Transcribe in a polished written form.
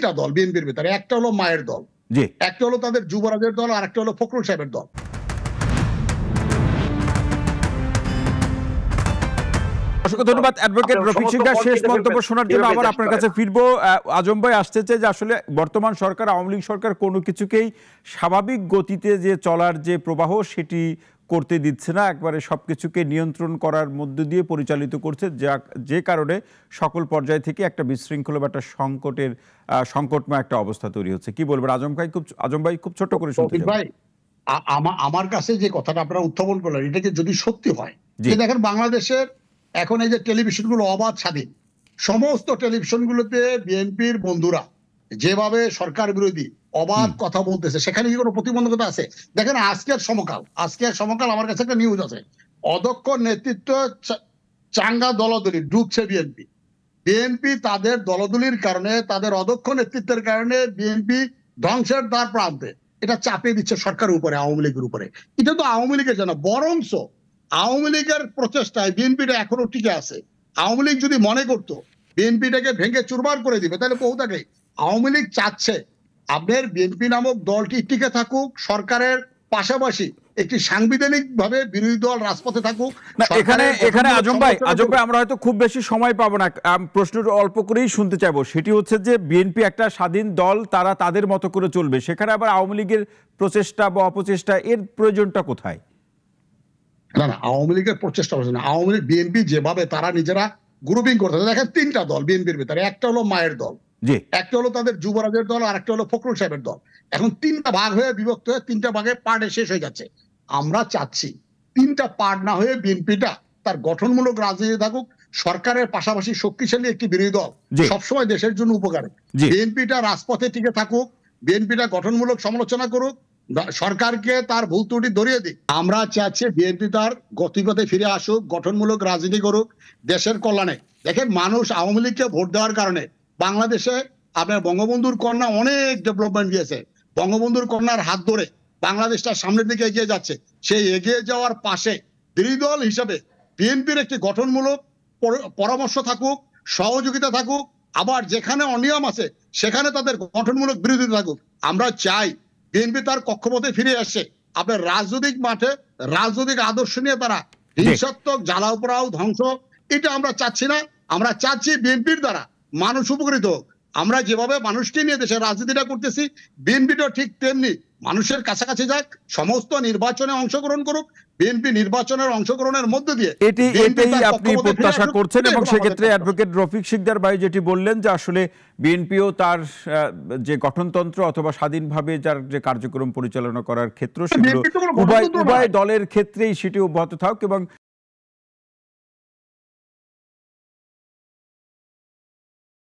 তিনটা দল বিএনপির ভিতরে, একটা হলো মায়ের দল, জি, একটা হলো তাদের যুবরাজের দল, আর একটা হলো ফখরুল সাহেবের দল। অসংখ্য ধন্যবাদ অ্যাডভোকেট রফিক শিকদার। শেষ মন্তব্য শোনার জন্য আবার আপনার কাছে ফিরবো। আজম ভাই আসতেছে যে আসলে বর্তমান সরকার, আওয়ামী লীগ সরকার কোনো কিছুকেই স্বাভাবিক গতিতে যে চলার যে প্রবাহ সেটি করতে দিচ্ছে না, একবারে সবকিছুকে নিয়ন্ত্রণ করার মধ্য দিয়ে পরিচালিত করছে, যে কারণে সকল পর্যায় থেকে একটা বিশৃঙ্খলা বা একটা সংকটময় একটা অবস্থা তৈরি হচ্ছে। কি বলবেন আজম ভাই খুব ছোট করে শুনতে চাই। ভাই, আমার কাছে যে কথাটা আপনারা উত্থাপন করলেন, এটাকে যদি সত্যি হয়, যে দেখেন বাংলাদেশের এখন এই যে টেলিভিশনগুলো অবাধ স্বাধীন, সমস্ত টেলিভিশনগুলোতে বিএনপির বন্ধুরা যেভাবে সরকার বিরোধী অবাধ কথা বলতেছে, সেখানে কি কোনো প্রতিবন্ধকতা আছে? দেখেন আজকের সমকাল আমার কাছে একটা নিউজ আছে, অদক্ষ নেতৃত্ব চাঙ্গা দলদলি ঢুকছে বিএনপি তাদের দলদলির কারণে, তাদের অদক্ষ নেতৃত্বের কারণে বিএনপি ধ্বংসের দ্বার প্রান্তে। এটা চাপিয়ে দিচ্ছে সরকারের উপরে, আওয়ামী লীগের উপরে। এটা তো আওয়ামী লীগের জন্য, বরঞ্চ আওয়ামী লীগের প্রচেষ্টায় বিএনপিটা এখনো টিকে আছে। আওয়ামী লীগ যদি মনে করতো বিএনপিটাকে ভেঙে চুরমার করে দিবে, তাহলে বহুটাকে আওয়ামী লীগ চাচ্ছে আপনার বিএনপি নামক দলটি টিকে থাকুক, সরকারের পাশাপাশি একটি সাংবিধানিক ভাবে বিরোধী দল রাজপথে থাকুক। এখানে আজম ভাই আমরা হয়তো খুব বেশি সময় পাবো না, প্রশ্নটা অল্প করেই শুনতে চাইবো। সেটি হচ্ছে যে বিএনপি একটা স্বাধীন দল, তারা তাদের মতো করে চলবে, সেখানে আবার আওয়ামী লীগের প্রচেষ্টা বা অপচেষ্টা এর প্রয়োজনটা কোথায়? না, আওয়ামী লীগের প্রচেষ্টা হচ্ছে না। আওয়ামী লীগ বিএনপি যেভাবে তারা নিজেরা গ্রুপিং করতেছে, দেখেন তিনটা দল বিএনপির ভিতরে, একটা হলো মায়ের দল, একটা হলো তাদের যুবরাজের দল, আর একটা হলো ফখরুল সাহেবের দল। এখন তিনটা ভাগ হয়ে বিভক্ত হয়ে তিনটা ভাগে পার্টে শেষ হয়ে যাচ্ছে। আমরা চাচ্ছি তিনটা পার্ট না হয়ে বিএনপিটা তার গঠনমূলক রাজনীতি থাকুক, সরকারের পাশাপাশি শক্তিশালী একটি বিরোধী দল, সবসময় দেশের জন্য উপকারী। বিএনপিটা রাজপথে টিকে থাকুক, বিএনপিটা গঠনমূলক সমালোচনা করুক, সরকারকে তার ভুল ত্রুটি ধরিয়ে দিক। আমরা চাচ্ছি বিএনপি তার গতিপথে ফিরে আসুক, গঠনমূলক রাজনীতি করুক দেশের কল্যাণে। দেখেন মানুষ আওয়ামী লীগকে ভোট দেওয়ার কারণে বাংলাদেশে আপনার বঙ্গবন্ধুর কন্যা অনেক ডেভেলপমেন্ট দিয়েছে। বঙ্গবন্ধুর কন্যার হাত ধরে বাংলাদেশটা সামনের দিকে এগিয়ে যাচ্ছে। সেই এগিয়ে যাওয়ার পাশে বিরোধী দল হিসাবে বিএনপির একটি গঠনমূলক পরামর্শ থাকুক, সহযোগিতা থাকুক, আবার যেখানে অনিয়ম আছে সেখানে তাদের গঠনমূলক বিরোধিতা থাকুক। আমরা চাই বিএনপি তার কক্ষপথে ফিরে আসে, আপনার রাজনৈতিক মাঠে রাজনৈতিক আদর্শ নিয়ে তারা হিংসাত্মক জ্বালাও পোড়াও ধ্বংস, এটা আমরা চাচ্ছি না। আমরা চাচ্ছি বিএনপির দ্বারা মানুষ উপকৃত হোক। আমরা যেভাবে মানুষকে নিয়ে দেশের রাজনীতিটা করতেছি, বিএনপিটাও ঠিক তেমনি মানুষের কাছাকাছি যাক, সমস্ত নির্বাচনে অংশগ্রহণ করুক, বিএনপি নির্বাচনের অংশগ্রহণের মধ্য দিয়ে এটাই আপনি প্রত্যাশা করছেন। এবং সেক্ষেত্রে অ্যাডভোকেট রফিক শিকদার ভাই যেটি বললেন যে আসলে বিএনপিও তার যে গঠনতন্ত্র অথবা স্বাধীনভাবে যার যে কার্যক্রম পরিচালনা করার ক্ষেত্র, সেগুলো উভয় দলের ক্ষেত্রেই সেটি অব্যাহত থাকুক এবং